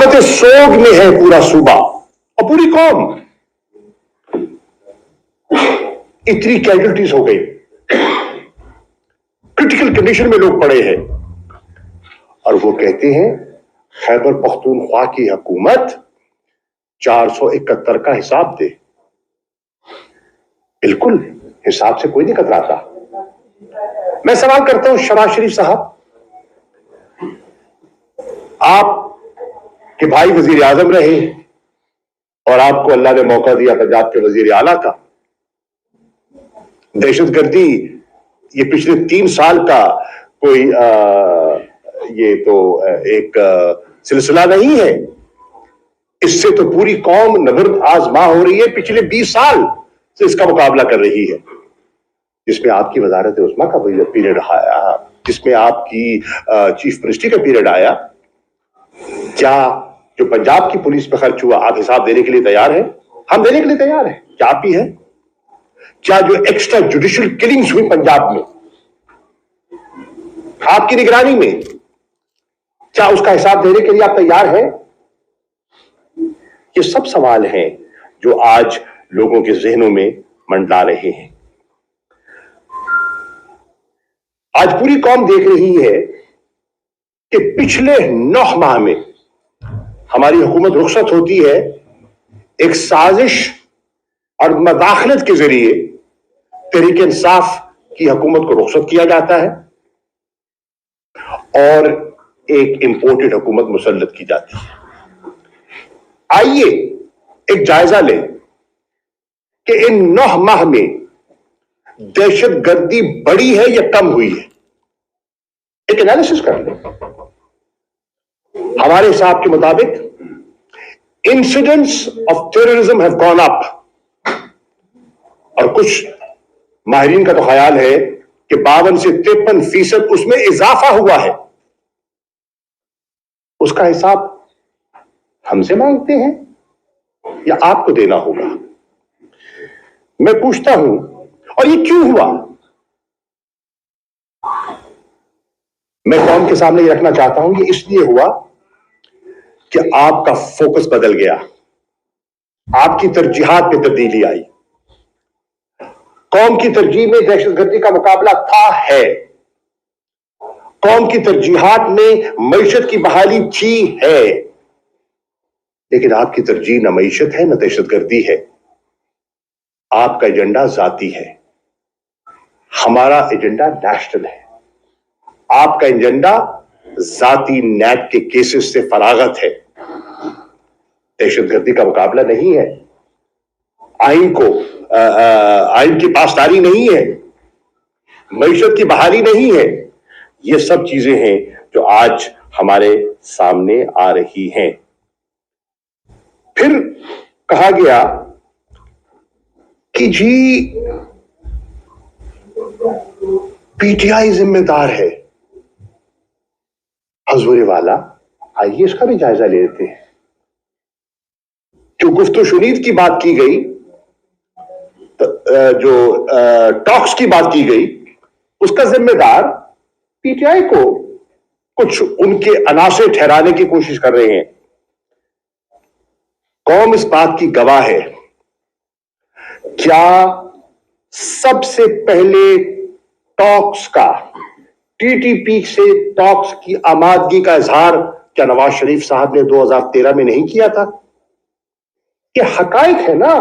हालत सोग में है पूरा सूबा और पूरी कौम। इतनी कैजुअलिटीज हो गई, क्रिटिकल कंडीशन में लोग पड़े हैं, और वो कहते हैं खैबर पख्तूनख्वा की हुकूमत 471 का हिसाब दे। बिल्कुल हिसाब से कोई नहीं कतराता। मैं सवाल करता हूं शहबाज शरीफ साहब, आप के भाई वजीर आजम रहे और आपको अल्लाह ने मौका दिया पंजाब के वजीर आला का। दहशतगर्दी ये पिछले 3 साल का कोई ये तो एक सिलसिला नहीं है, इससे तो पूरी कौम नबर्द आजमा हो रही है। पिछले 20 साल से इसका मुकाबला कर रही है, जिसमें आपकी वजारत उस्मा का पीरियड आया, जिसमें आपकी चीफ मिनिस्ट्री का पीरियड आया। क्या जो पंजाब की पुलिस पे खर्च हुआ आप हिसाब देने के लिए तैयार हैं? हम देने के लिए तैयार हैं। क्या आप ही हैं? क्या जो एक्स्ट्रा जुडिशियल किलिंग्स हुई पंजाब में आपकी निगरानी में, क्या उसका हिसाब देने के लिए आप तैयार हैं? ये सब सवाल हैं जो आज लोगों के जहनों में मंडरा रहे हैं। आज पूरी कौम देख रही है कि पिछले 9 माह में हमारी हुकूमत रुखसत होती है, एक साजिश और मदाखलत के जरिए तहरीक इंसाफ की हुकूमत को रुखसत किया जाता है और एक इंपोर्टेड हुकूमत मुसल्लत की जाती है। आइए एक जायजा लें कि इन 9 माह में दहशत गर्दी बढ़ी है या कम हुई है। एक एनालिसिस कर लें। हमारे हिसाब के मुताबिक incidents of terrorism have gone up, और कुछ माहिरीन का तो ख्याल है कि 52 से 53% उसमें इजाफा हुआ है। उसका हिसाब हमसे मांगते हैं या आपको देना होगा? मैं पूछता हूं, और ये क्यों हुआ? मैं कौम के सामने ये रखना चाहता हूं, ये इसलिए हुआ कि आपका फोकस बदल गया, आपकी तरजीहात में तब्दीली आई। कौम की तरजीह में दहशतगर्दी का मुकाबला था, है। कौम की तरजीहात में मईशत की बहाली थी, है। लेकिन आपकी तरजीह न मईशत है न दहशतगर्दी है। आपका एजेंडा जाती है, हमारा एजेंडा नेशनल है। आपका एजेंडा जाती नैब के केसेस से फरागत है, दहशतगर्दी का मुकाबला नहीं है। आइन की पासदारी नहीं है, मईशत की बहाली नहीं है। ये सब चीजें हैं जो आज हमारे सामने आ रही हैं। फिर कहा गया कि जी पीटीआई जिम्मेदार है। हजूर वाला, आइए इसका भी जायजा ले लेते हैं। जो गुफ्तो शुनीद की बात की गई, जो टॉक्स की बात की गई, उसका जिम्मेदार पीटीआई को कुछ उनके अनासे ठहराने की कोशिश कर रहे हैं। कौम इस बात की गवाह है। क्या सबसे पहले टॉक्स का, टीटीपी से टॉक्स की आमादगी का इजहार क्या नवाज शरीफ साहब ने 2013 में नहीं किया था? ये हकायक है ना।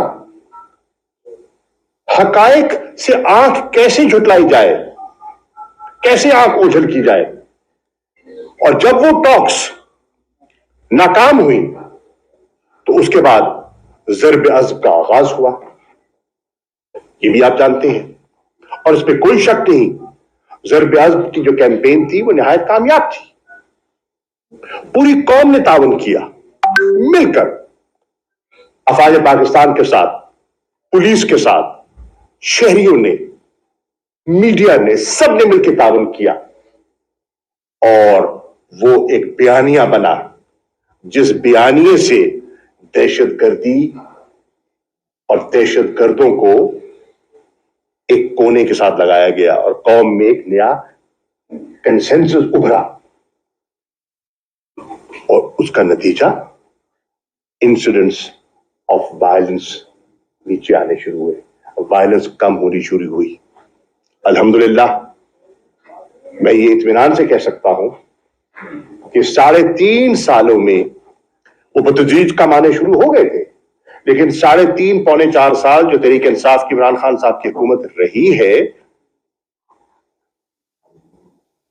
हकायक से आंख कैसे झुटलाई जाए, कैसे आंख ओझल की जाए? और जब वो टॉक्स नाकाम हुई तो उसके बाद ज़र्ब अज़्ब का आगाज हुआ, ये भी आप जानते हैं। और इस पर कोई शक नहीं, ज़र्ब अज़्ब की जो कैंपेन थी वो निहायत कामयाब थी। पूरी कौम ने तावन किया, मिलकर अफवाज पाकिस्तान के साथ, पुलिस के साथ, शहरियों ने, मीडिया ने, सब ने मिलकर तावन किया। और वो एक बयानिया बना, जिस बयानिए से दहशतगर्दी और दहशतगर्दों को एक कोने के साथ लगाया गया और कौम में एक नया कंसेंसस उभरा। और उसका नतीजा इंसिडेंट्स ऑफ वायलेंस नीचे आने शुरू हुए, वायलेंस कम होनी शुरू हुई। अल्हम्दुलिल्लाह मैं ये इत्मीनान से कह सकता हूं कि 3.5 सालों में वो बतदरीज कम आने शुरू हो गए थे, लेकिन 3.5 पौने 4 साल जो तहरीक इंसाफ की इमरान खान साहब की हुकूमत रही है,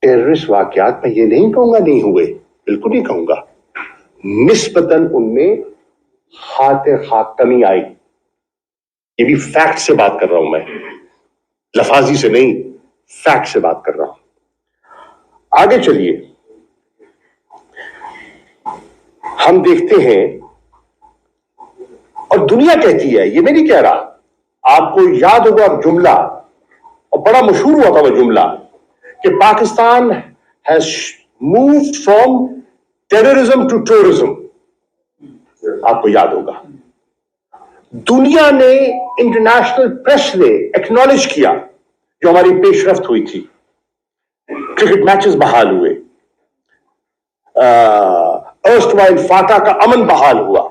टेररिस्ट वाकयात में ये नहीं कहूंगा नहीं हुए, बिल्कुल नहीं कहूंगा, निस्बतन उनमें खाक कमी आई। ये भी फैक्ट से बात कर रहा हूं मैं, लफाजी से नहीं, फैक्ट से बात कर रहा हूं। आगे चलिए, हम देखते हैं और दुनिया कहती है, ये मैं नहीं कह रहा, आपको याद होगा जुमला, और बड़ा मशहूर हुआ था वो जुमला, कि Pakistan has moved from terrorism to tourism. आपको याद होगा, दुनिया ने, इंटरनेशनल प्रेस ने एक्नॉलेज किया जो हमारी पेशरफ्त हुई थी। क्रिकेट मैचेस बहाल हुए, अर्स्टवाइल फाटा का अमन बहाल हुआ,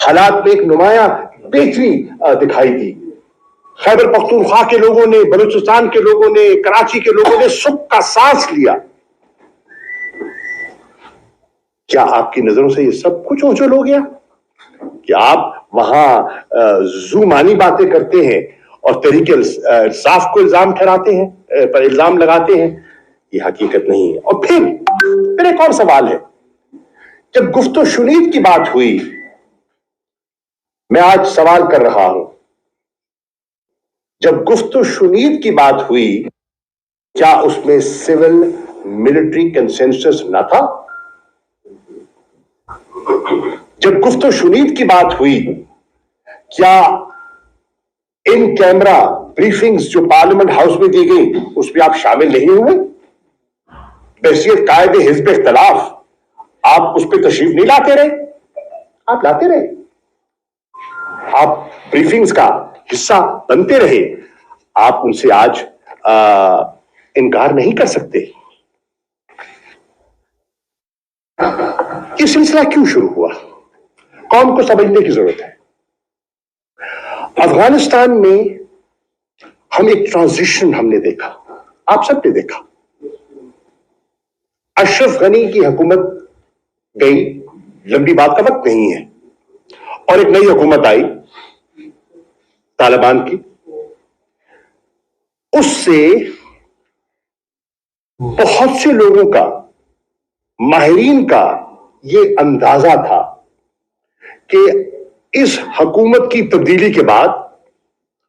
हालात में एक नुमाया बेहतरी दिखाई दी। खैबर पख्तूनख्वा के लोगों ने, बलूचिस्तान के लोगों ने, कराची के लोगों ने सुख का सांस लिया। क्या आपकी नजरों से ये सब कुछ ओझल हो गया? क्या आप वहां जुमानी बातें करते हैं और तहरीक इंसाफ को इल्जाम ठहराते हैं, पर इल्जाम लगाते हैं? ये हकीकत नहीं है। और फिर एक और सवाल है, जब गुफ्तो शुनीद की बात हुई, मैं आज सवाल कर रहा हूं, जब गुफ्तो शुनीद की बात हुई, क्या उसमें सिविल मिलिट्री कंसेंसस ना था? जब गुफ्तो शुनीद की बात हुई, क्या इन कैमरा ब्रीफिंग्स जो पार्लियामेंट हाउस में दी गई उसमें आप शामिल नहीं हुए? बहसीयत कायदे हिज़्ब इख्तिलाफ आप उस पर तशरीफ नहीं लाते रहे? आप लाते रहे, आप ब्रीफिंग्स का हिस्सा बनते रहे, आप उनसे आज इनकार नहीं कर सकते। ये सिलसिला क्यों शुरू हुआ, कौन को समझने की जरूरत है। अफगानिस्तान में हम एक ट्रांजिशन हमने देखा, आप सबने देखा। अशरफ गनी की हुकूमत गई, लंबी बात का वक्त नहीं है, और एक नई हुकूमत आई तालिबान की। उससे बहुत से लोगों का, माहिरीन का ये अंदाजा था कि इस हुकूमत की तब्दीली के बाद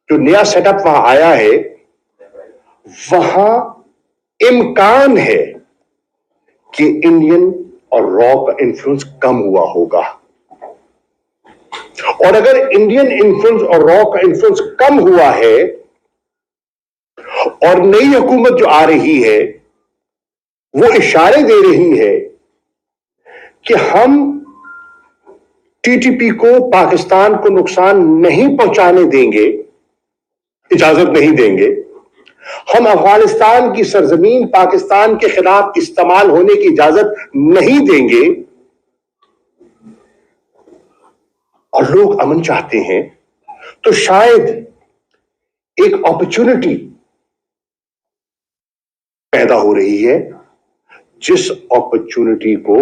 जो नया सेटअप वहां आया है, वहां इम्कान है कि इंडियन और रॉ का इन्फ्लुएंस कम हुआ होगा। और अगर इंडियन इन्फ्लुएंस और रॉ का इन्फ्लुएंस कम हुआ है और नई हुकूमत जो आ रही है वो इशारे दे रही है कि हम टीटीपी को, पाकिस्तान को नुकसान नहीं पहुंचाने देंगे, इजाजत नहीं देंगे, हम अफगानिस्तान की सरजमीन पाकिस्तान के खिलाफ इस्तेमाल होने की इजाजत नहीं देंगे, और लोग अमन चाहते हैं, तो शायद एक अपॉर्चुनिटी पैदा हो रही है, जिस अपॉर्चुनिटी को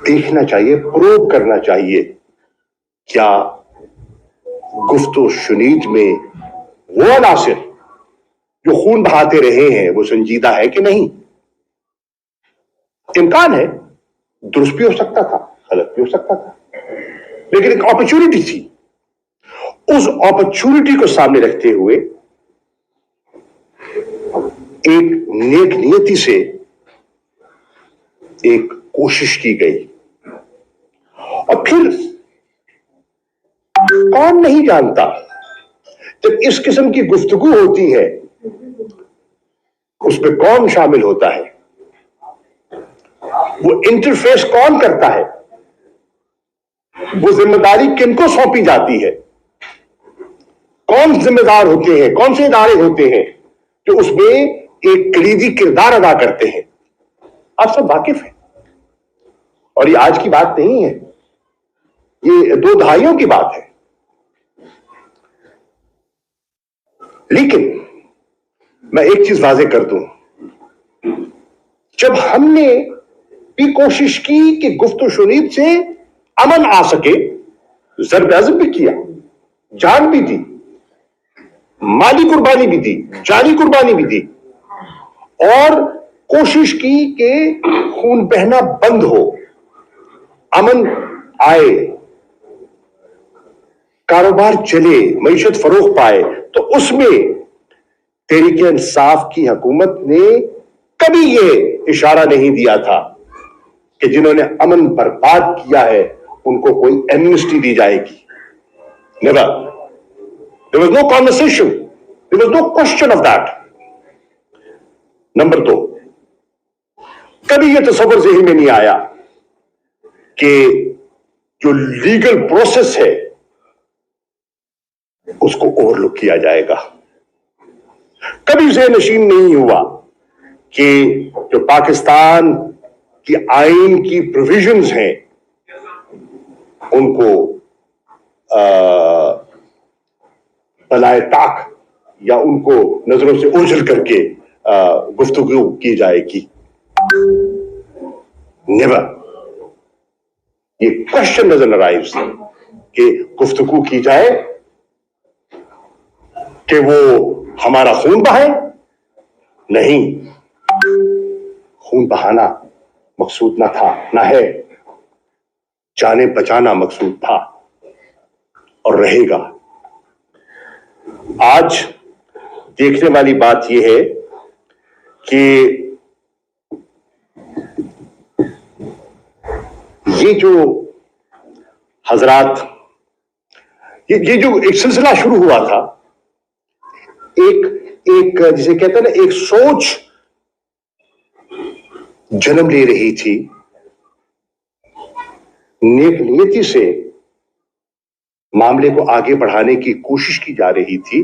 देखना चाहिए, प्रोब करना चाहिए। क्या गुफ्तो शुनीद में वो अनासिर जो खून बहाते रहे हैं वो संजीदा है कि नहीं? इम्कान है, दुरुस्त भी हो सकता था, गलत भी हो सकता था, लेकिन एक अपॉर्चुनिटी थी। उस अपॉर्चुनिटी को सामने रखते हुए एक नेक नियति से एक कोशिश की गई। और फिर कौन नहीं जानता, जब इस किस्म की गुफ्तगू होती है उसमें कौन शामिल होता है, वो इंटरफेस कौन करता है, वो जिम्मेदारी किनको सौंपी जाती है, कौन जिम्मेदार होते हैं, कौन से इदारे होते हैं जो उसमें एक कलीदी किरदार अदा करते हैं, आप सब वाकिफ हैं। اور یہ آج کی بات نہیں ہے، یہ 2 دہائیوں کی بات ہے. لیکن میں ایک چیز واضح کر دوں، جب ہم نے بھی کوشش کی کہ گفت و شنید سے امن آ سکے، ضرب عزم بھی کیا، جان بھی دی، مالی قربانی بھی دی، جانی قربانی بھی دی، اور کوشش کی کہ خون بہنا بند ہو، امن آئے، کاروبار چلے، معیشت فروغ پائے. تو اس میں تحریک انصاف کی حکومت نے کبھی یہ اشارہ نہیں دیا تھا کہ جنہوں نے امن برباد کیا ہے ان کو کوئی ایمنسٹی دی جائے گی. Never. There was no conversation. There was no question of that. Number 2، کبھی یہ تصور ذہن میں نہیں آیا کہ جو لیگل پروسیس ہے اس کو اوور لک کیا جائے گا. کبھی ذہن نشین نہیں ہوا کہ جو پاکستان کی آئین کی پروویژنز ہیں ان کو بلائے طاق یا ان کو نظروں سے اوجھل کر کے گفتگو کی جائے گی. نیور. یہ کوشچن نظر ارائیوز کہ گفتگو کی جائے کہ وہ ہمارا خون بہائے. نہیں، خون بہانا مقصود نہ تھا، نہ ہے. جانیں بچانا مقصود تھا اور رہے گا. آج دیکھنے والی بات یہ ہے کہ یہ جو حضرات، یہ جو ایک سلسلہ شروع ہوا تھا، ایک جسے کہتے ہیں نا، ایک سوچ جنم لے رہی تھی، نیک نیتی سے معاملے کو آگے بڑھانے کی کوشش کی جا رہی تھی.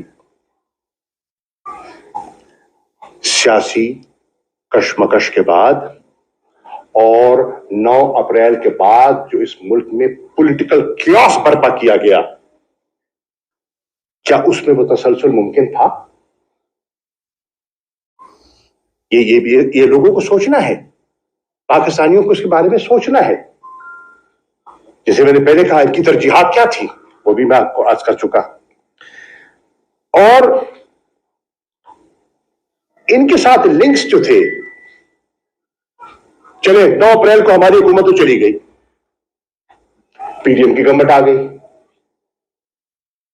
سیاسی کشمکش کے بعد اور 9 اپریل کے بعد جو اس ملک میں پولیٹیکل کیوس برپا کیا گیا، کیا اس میں وہ تسلسل ممکن تھا؟ یہ لوگوں کو سوچنا ہے، پاکستانیوں کو اس کے بارے میں سوچنا ہے. جیسے میں نے پہلے کہا، ان کی ترجیحات کیا تھی وہ بھی میں آپ کو عرض کر چکا. اور ان کے ساتھ لنکس جو تھے، چلے 9 اپریل کو ہماری حکومت تو چلی گئی، پی ڈی ایم کی گورنمنٹ آ گئی.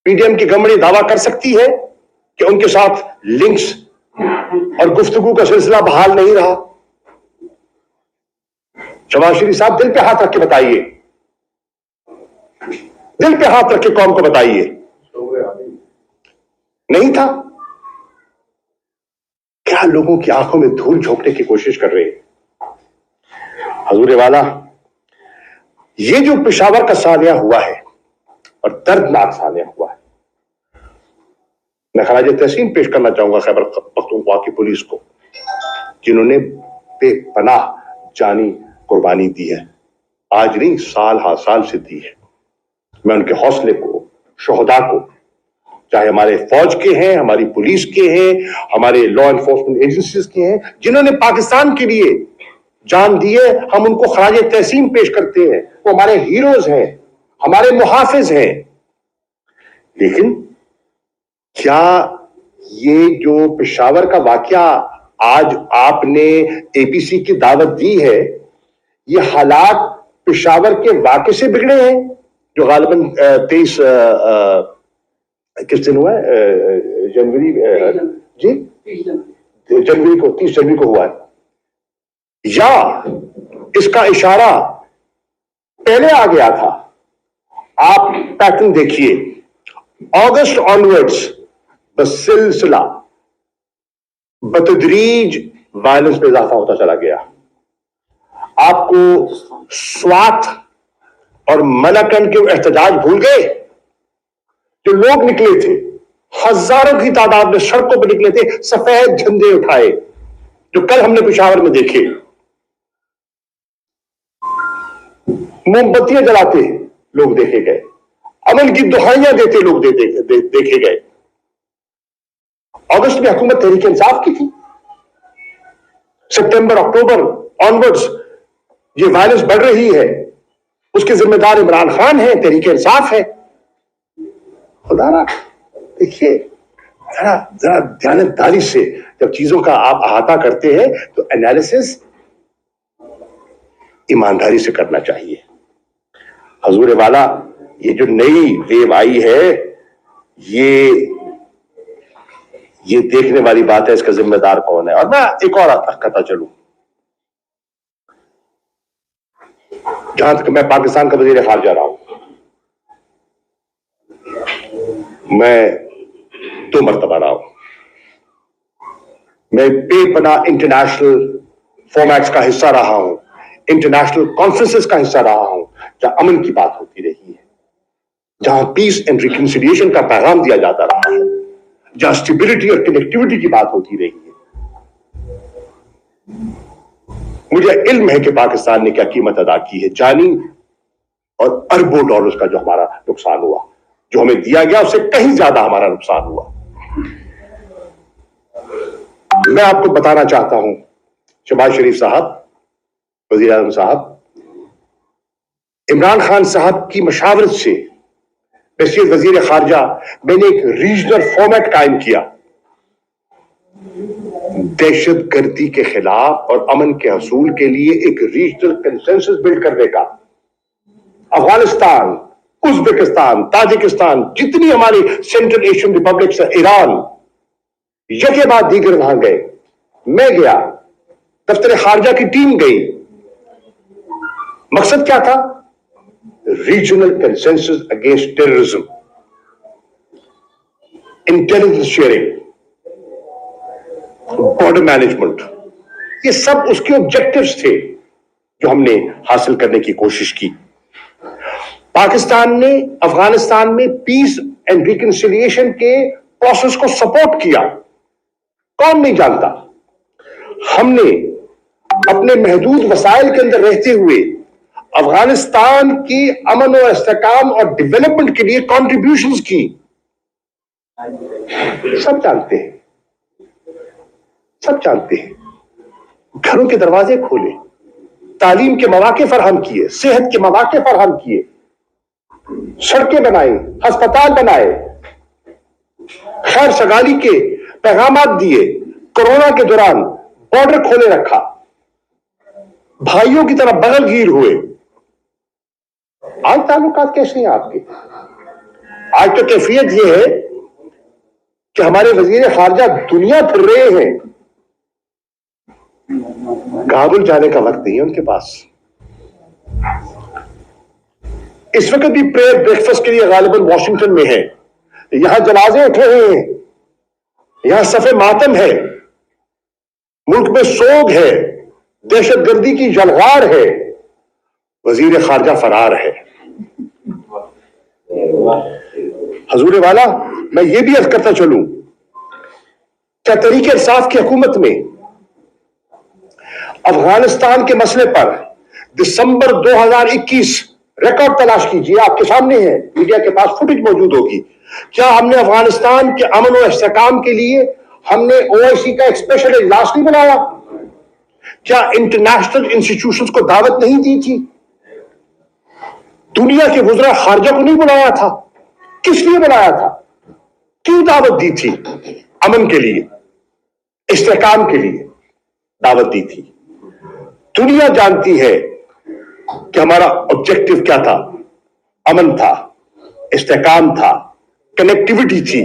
پی ڈی ایم کی گورنمنٹ یہ دعویٰ کر سکتی ہے کہ ان کے ساتھ لنکس اور گفتگو کا سلسلہ بحال نہیں رہا. شہباز شریف صاحب، دل پہ ہاتھ رکھ کے بتائیے، دل پہ ہاتھ رکھ کے قوم کو بتائیے، نہیں تھا؟ کیا لوگوں کی آنکھوں میں دھول جھونکنے کی کوشش کر رہے ہیں؟ حضور والا، یہ جو پشاور کا سانحہ ہوا ہے اور دردناک سانحہ ہوا ہے، میں خراج تحسین پیش کرنا چاہوں گا خیبر پختونخوا کی پولیس کو، جنہوں نے بے پناہ جانی قربانی دی ہے. آج نہیں، سال ہا سال سے دی ہے. میں ان کے حوصلے کو، شہداء کو، چاہے ہمارے فوج کے ہیں، ہماری پولیس کے ہیں، ہمارے لا انفورسمنٹ ایجنسیز کے ہیں، جنہوں نے پاکستان کے لیے جان دی ہے، ہم ان کو خراج تحسین پیش کرتے ہیں. وہ ہمارے ہیروز ہیں، ہمارے محافظ ہیں. لیکن کیا یہ جو پشاور کا واقعہ آج آپ نے اے پی سی کی دعوت دی ہے، یہ حالات پشاور کے واقعے سے بگڑے ہیں جو غالباً 23 کس دن ہوا ہے؟ جنوری، جی 30 جنوری کو ہوا ہے؟ یا اس کا اشارہ پہلے آ گیا تھا؟ آپ پیٹرن دیکھیے، اگست آنورڈز بسلسلہ بتدریج وائلنس میں اضافہ ہوتا چلا گیا. آپ کو سوات اور ملاکنڈ کے احتجاج بھول گئے؟ جو لوگ نکلے تھے، ہزاروں کی تعداد میں سڑکوں پر نکلے تھے، سفید جھنڈے اٹھائے، جو کل ہم نے پشاور میں دیکھے. मोमबत्तियां जलाते लोग देखे गए, अमन की दुहाइयां देते लोग देखे गए। अगस्त में हुकूमत तहरीक इंसाफ की थी, सितंबर अक्टूबर ऑनवर्ड्स ये वायलेंस बढ़ रही है, उसके जिम्मेदार इमरान खान है, तहरीक इंसाफ है। खुदा देखिए, जरा जरा ध्यानदारी से जब चीजों का आप अहाता करते हैं तो एनालिसिस ईमानदारी से करना चाहिए। हजूर वाला, ये जो नई वेव आई है, ये देखने वाली बात है इसका जिम्मेदार कौन है। और मैं एक और कहता चलूं, जहां तक मैं पाकिस्तान का वजीर खारजा रहा हूं, मैं 2 मरतबा रहा हूं, मैं बेपनाह इंटरनेशनल फॉर्मेट्स का हिस्सा रहा हूं, इंटरनेशनल कॉन्फ्रेंसेस का हिस्सा रहा हूं, जहां अमन की बात होती रही है, जहां पीस एंड रिकंसिलिएशन का पैगाम दिया जाता रहा है, जहां स्टेबिलिटी और कनेक्टिविटी की बात होती रही है। मुझे इल्म है कि पाकिस्तान ने क्या कीमत अदा की है, जानी और अरबों डॉलर्स का जो हमारा नुकसान हुआ, जो हमें दिया गया उससे कहीं ज्यादा हमारा नुकसान हुआ। मैं आपको बताना चाहता हूं, शहबाज शरीफ साहब, वजीर आज़म साहब, इमरान खान साहब की मशावरत से हैसियत वजीर खारजा मैंने एक रीजनल फॉर्मेट कायम किया, दहशत गर्दी के खिलाफ और अमन के हसूल के लिए एक रीजनल कंसेंसस बिल्ड करने का। अफगानिस्तान, उज्बेकिस्तान, ताजिकिस्तान, जितनी हमारी सेंट्रल एशियन रिपब्लिक्स है, ईरान, यके बाद दीगर वहां गए, मैं गया, दफ्तर खारजा की टीम गई। मकसद क्या था? Regional consensus against terrorism, intelligence sharing, border management, ये सब उसके ऑब्जेक्टिव्स थे जो हमने हासिल करने की कोशिश की। पाकिस्तान ने अफगानिस्तान में पीस एंड रिकंसिलिएशन के प्रोसेस को सपोर्ट किया, कौन नहीं जानता। हमने अपने महदूद वसाइल के अंदर रहते हुए अफगानिस्तान की अमन और इस्तेकाम और डेवलपमेंट के लिए कॉन्ट्रीब्यूशंस की। सब जानते हैं, सब जानते हैं। घरों के दरवाजे खोले, तालीम के मौके फराहम किए, सेहत के मौके फराहम किए, सड़कें बनाई, अस्पताल बनाए, खैर सगाली के पैगामात दिए, कोरोना के दौरान बॉर्डर खोले रखा, भाइयों की तरह बगलगीर हुए। आज ताल्लुकात कैसे हैं आपके? आज तो कैफियत यह है कि हमारे वजीर खारजा दुनिया फिर रहे हैं, काबुल जाने का वक्त नहीं है उनके पास। इस वक्त भी प्रेयर ब्रेकफास्ट के लिए गालिबन वॉशिंगटन में है, यहां जनाजे उठ रहे हैं, यहां सफे मातम है, मुल्क में सोग है, दहशतगर्दी की जलगार है, वजीर खारजा फरार है। हजूर वाला, मैं ये भी अर्ज करता चलूं, क्या तहरीक इंसाफ की हुकूमत में अफगानिस्तान के मसले पर दिसंबर 2021 रिकॉर्ड तलाश कीजिए, आपके सामने है, मीडिया के पास फुटेज मौजूद होगी। क्या हमने अफगानिस्तान के अमन और इस्तेकाम के लिए हमने ओआईसी का एक स्पेशल इजलास नहीं बनाया? क्या इंटरनेशनल इंस्टीट्यूशंस को दावत नहीं दी थी? दुनिया के वज़रा खारजा को नहीं बुलाया था? किस लिए बुलाया था? क्यों दावत दी थी? अमन के लिए, इस्तेकाम के लिए दावत दी थी। दुनिया जानती है कि हमारा ऑब्जेक्टिव क्या था। अमन था, इस्तेकाम था, कनेक्टिविटी थी,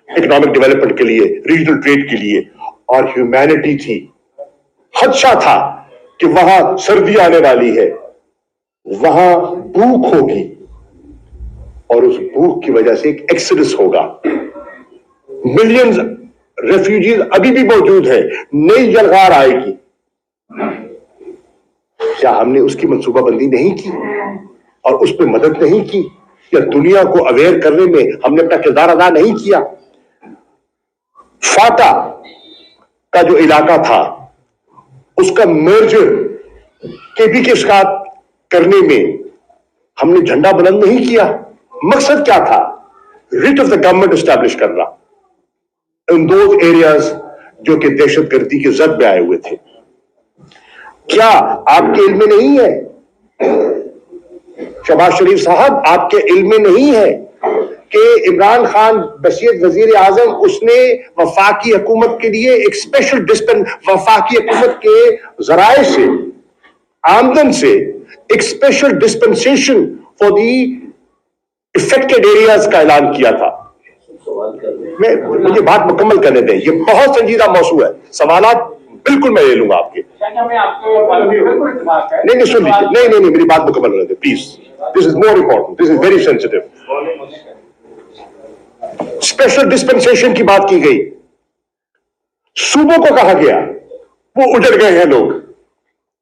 इकोनॉमिक डेवलपमेंट के लिए, रीजनल ट्रेड के लिए, और ह्यूमैनिटी थी। खदशा था कि वहां सर्दी आने वाली है, वहां भूख होगी, और उस भूख की वजह से एक एक्सोडस होगा। मिलियंस रेफ्यूजीज अभी भी मौजूद है, नई जलगार आएगी। क्या हमने उसकी मंसूबाबंदी नहीं की और उस पर मदद नहीं की? या दुनिया को अवेयर करने में हमने अपना किरदार अदा नहीं किया? फाटा का जो इलाका था, उसका मर्जर केपी के साथ करने में हमने झंडा बुलंद नहीं किया। मकसद क्या था? Writ of the government establish करना इन दोज एरियाज जो कि दहशतगर्दी की जद में आए हुए थे। क्या आपके इल्म में नहीं है शहबाज शरीफ साहब, आपके इल्म में नहीं है कि इमरान खान बसीयत वजीर आजम उसने वफाकी हुकूमत के लिए एक स्पेशल वफाकी हुकूमत के जराए से, आमदन से एक special dispensation for the affected areas का ऐलान किया था। मुझे बात मुकम्मल करने दें, ये बहुत संजीदा मौजू है। सवालात बिल्कुल मैं ले लूंगा आपके। नहीं सुन लीजिए, नहीं मेरी बात मुकम्मल होने दें please. This is more important, this is very sensitive. Special dispensation की बात की गई, सूबों को कहा गया वो उजड़ गए हैं, लोग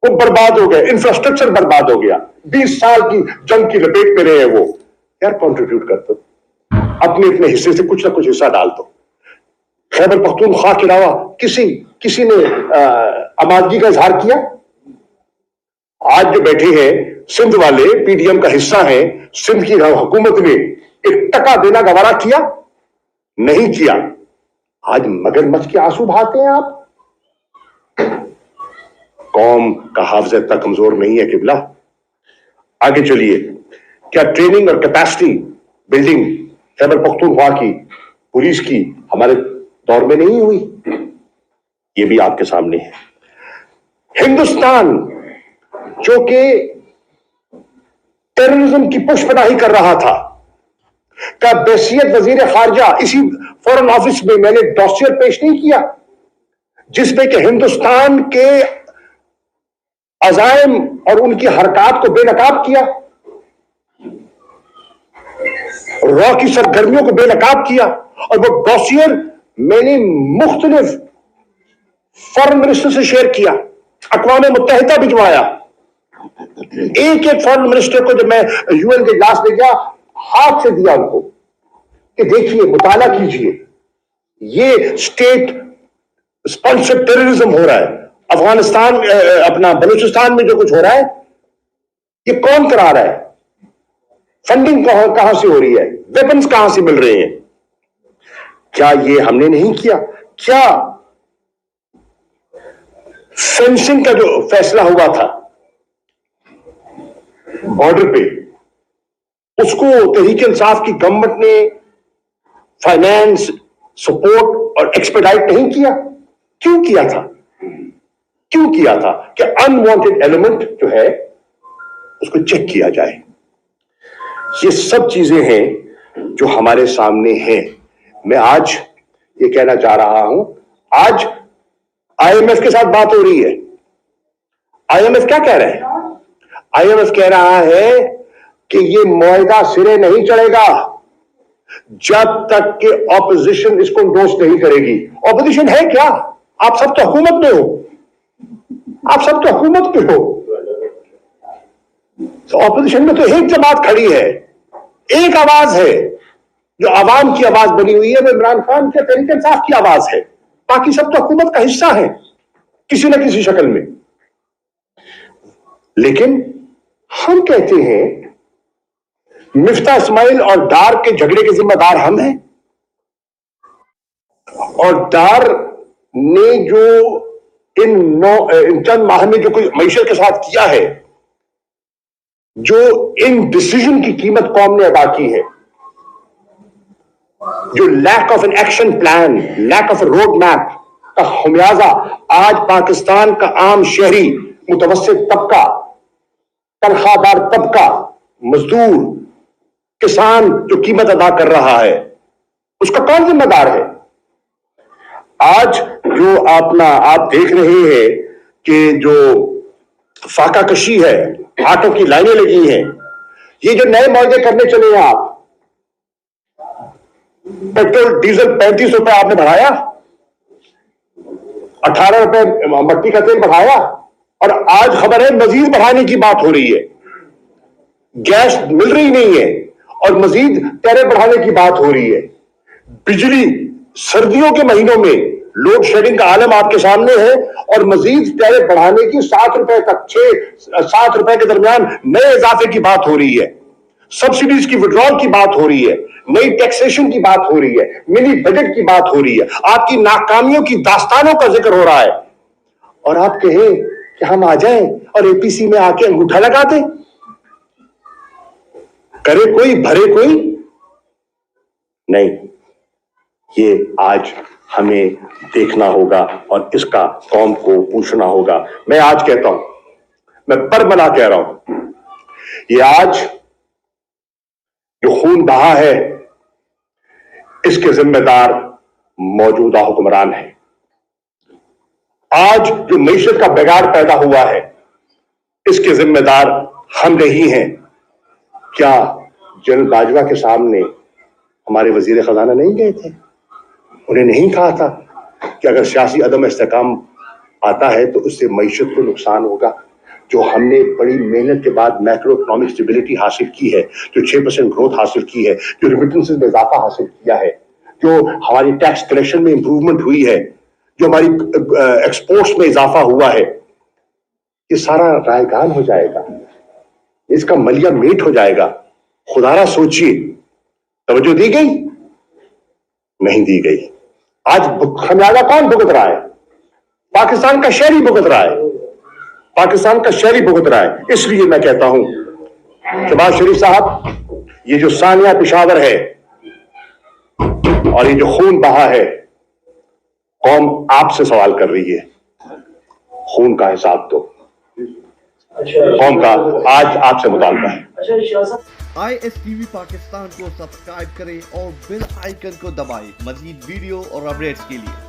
वो बर्बाद हो गए, इंफ्रास्ट्रक्चर बर्बाद हो गया, 20 साल की जंग की लपेट में रहे वो। यार कंट्रीब्यूट कर दो, अपने हिस्से से कुछ ना कुछ हिस्सा डाल दो। खैबर पख्तूनख्वा के अलावा किसी ने आमादगी का इजहार किया? आज जो बैठे हैं सिंध वाले, पीडीएम का हिस्सा हैं, सिंध की हुकूमत में 1 टका देना गवारा किया? नहीं किया। आज मगरमच्छ के आंसू बहाते हैं आप। कौम का हाफिज़ा इतना कमजोर नहीं है किबला। आगे चलिए, क्या ट्रेनिंग और कैपेसिटी बिल्डिंग खैबर पख्तूनख्वा की, पुलिस की हमारे दौर में नहीं हुई? ये भी आपके सामने है। हिंदुस्तान जो कि टेररिज्म की पुष्पनाही कर रहा था, का बैसियत वजीर खारजा, इसी फॉरेन ऑफिस में मैंने डॉसियर पेश नहीं किया जिसमें कि हिंदुस्तान के अजाइम और उनकी हरकत को बेनकाब किया, रॉ की सरगर्मियों को बेनकाब किया। और वो डॉसियर मैंने मुख्तलिफ फॉरेन मिनिस्टर से शेयर किया, अक़वाम मुत्तहिदा भिजवाया। एक फॉरेन मिनिस्टर को जब मैं यूएन के इजलास में गया, हाथ से दिया उनको कि देखिए, मुताला कीजिए, ये स्टेट स्पॉन्सर्ड टेररिज्म हो रहा है अफगानिस्तान, अपना बलूचिस्तान में जो कुछ हो रहा है, ये कौन करा रहा है? फंडिंग कहां से हो रही है? वेपन्स कहां से मिल रहे हैं? क्या ये हमने नहीं किया? क्या फेंसिंग का जो फैसला हुआ था बॉर्डर पे, उसको तहरीक इंसाफ की गवर्नमेंट ने फाइनेंस, सपोर्ट और एक्सपेडाइट नहीं किया? क्यों किया था? क्यों किया था? कि अनवांटेड एलिमेंट जो है उसको चेक किया जाए। ये सब चीजें हैं जो हमारे सामने हैं। मैं आज ये कहना चाह रहा हूं, आज आईएमएफ के साथ बात हो रही है। आईएमएफ क्या कह रहा है? आईएमएफ कह रहा है कि ये मुआहदा सिरे नहीं चढ़ेगा जब तक कि ऑपोजिशन इसको इंडोर्स नहीं करेगी। ऑपोजिशन है क्या? आप सब तो हुकूमत में हो, आप सब तो हुकूमत में हो। तो ऑपोजिशन में तो एक जमात खड़ी है, एक आवाज है जो आवाम की आवाज बनी हुई है, वो इमरान खान के तहरीक इंसाफ की आवाज है। बाकी सब तो हुकूमत का हिस्सा है किसी न किसी शक्ल में। लेकिन हम कहते हैं मिफ्ता इस्माइल और डार के झगड़े के जिम्मेदार हम हैं, और डार ने जो इन चंद माह में जो कोई मईशत के साथ किया है, जो इन डिसीजन की कीमत कौम ने अदा की है, जो lack of an action plan, lack of a road map का खमियाजा आज पाकिस्तान का आम शहरी, मुतवस्सित तबका, तनख्वाहदार तबका, मजदूर, किसान जो कीमत अदा कर रहा है, उसका कौन जिम्मेदार है? आज जो आप देख रहे हैं कि जो फाका कशी है, आटों की लाइनें लगी हैं, ये जो नए मुआहदे करने चले हैं आप, पेट्रोल डीजल 35 रुपए आपने बढ़ाया, 18 रुपए मट्टी का तेल बढ़ाया, और आज खबर है मजीद बढ़ाने की बात हो रही है। गैस मिल रही नहीं है और मजीद टैरिफ बढ़ाने की बात हो रही है। बिजली सर्दियों के महीनों में लोड शेडिंग का आलम आपके सामने है और मजीद टैरिफ बढ़ाने की 7 रुपए तक 7 रुपए के दरमियान नए इजाफे की बात हो रही है, सब्सिडीज की विड्रॉल की बात हो रही है, नई टैक्सेशन की बात हो रही है, मिनी बजट की बात हो रही है, आपकी नाकामियों की दास्तानों का जिक्र हो रहा है, और आप कहें कि हम आ जाएं और एपीसी में आके अंगूठा लगा दें। करे कोई भरे कोई नहीं। ये आज हमें देखना होगा और इसका कौम को पूछना होगा। मैं आज कहता हूं, मैं बरमला कह रहा हूं, ये आज जो खून बहा है इसके जिम्मेदार मौजूदा हुक्मरान हैं। आज जो मईशत का बिगाड़ पैदा हुआ है इसके जिम्मेदार हम नहीं हैं। क्या जनरल बाजवा के सामने हमारे वजीर खजाना नहीं गए थे? उन्हें नहीं कहा था कि अगर सियासी अदम इस्तेकाम आता है तो उससे मईशत को नुकसान होगा? जो हमने बड़ी मेहनत के बाद मैक्रो इकोनॉमिक स्टेबिलिटी हासिल की है, जो 6% ग्रोथ हासिल की है, जो रिमिटेंसेस में इजाफा हासिल किया है, जो हमारी टैक्स कलेक्शन में इंप्रूवमेंट हुई है, जो हमारी एक्सपोर्ट्स में इजाफा हुआ है, ये सारा रायगान हो जाएगा, इसका मलिया मीट हो जाएगा। खुदारा सोचिए, तवज्जो दी गई? नहीं दी गई। आज खमियाजा कौन भुगत रहा है? पाकिस्तान का शहरी भुगत रहा है, पाकिस्तान का शहरी भुगत रहा है। इसलिए मैं कहता हूं शहबाज शरीफ साहब, ये जो सानिया पेशावर है और ये जो खून बहा है, कौम आपसे सवाल कर रही है, खून का हिसाब दो। कौम का आज आपसे मुतालबा है। ISTV पाकिस्तान को सब्सक्राइब करें और बेल आइकन को दबाएं मजीद वीडियो और अपडेट्स के लिए।